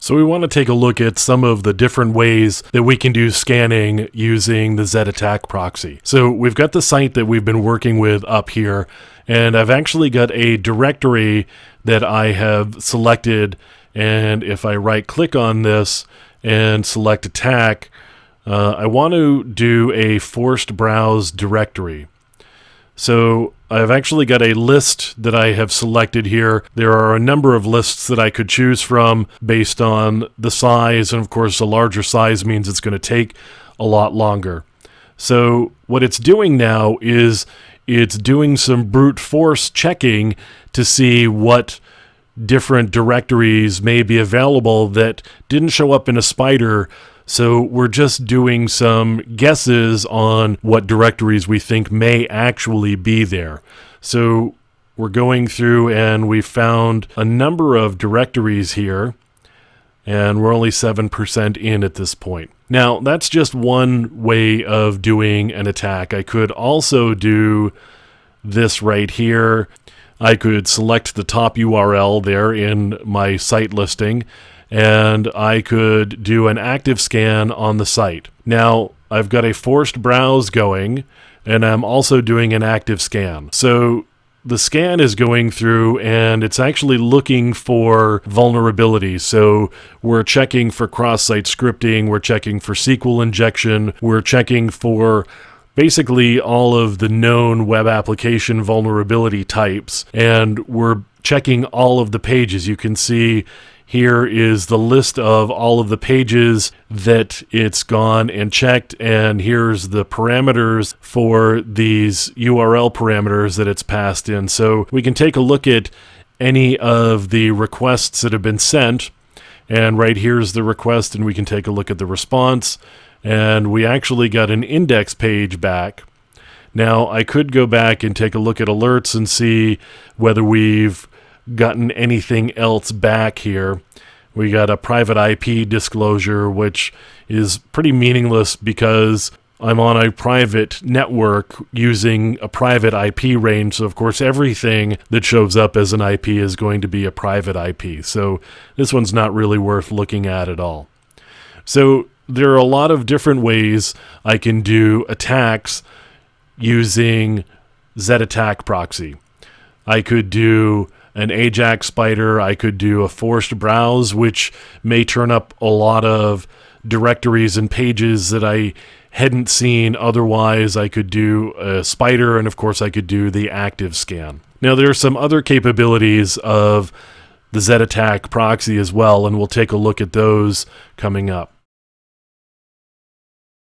So we want to take a look at some of the different ways that we can do scanning using the Z-Attack proxy. So we've got the site that we've been working with up here, and I've actually got a directory that I have selected, and if I right click on this and select attack, I want to do a forced browse directory. So I've actually got a list that I have selected here. There are a number of lists that I could choose from based on the size, and of course a larger size means it's going to take a lot longer. So what it's doing now is it's doing some brute force checking to see what different directories may be available that didn't show up in a spider. So we're just doing some guesses on what directories we think may actually be there. So we're going through and we found a number of directories here, and we're only 7% in at this point. Now, that's just one way of doing an attack. I could also do this right here. I could select the top URL there in my site listing, and I could do an active scan on the site. Now, I've got a forced browse going, and I'm also doing an active scan. So the scan is going through, and it's actually looking for vulnerabilities. So we're checking for cross-site scripting, we're checking for SQL injection, we're checking for basically all of the known web application vulnerability types, and we're checking all of the pages. You can see here is the list of all of the pages that it's gone and checked, and here's the parameters for these URL parameters that it's passed in. So we can take a look at any of the requests that have been sent, and right here's the request, and we can take a look at the response, and we actually got an index page back. Now, I could go back and take a look at alerts and see whether we've gotten anything else back here. We got a private IP disclosure, which is pretty meaningless because I'm on a private network using a private IP range. So of course everything that shows up as an IP is going to be a private IP. So this one's not really worth looking at all. So there are a lot of different ways I can do attacks using Z-Attack proxy. I could do an AJAX spider, I could do a forced browse, which may turn up a lot of directories and pages that I hadn't seen otherwise. I could do a spider, and of course I could do the active scan. Now there are some other capabilities of the Z-Attack proxy as well, and we'll take a look at those coming up.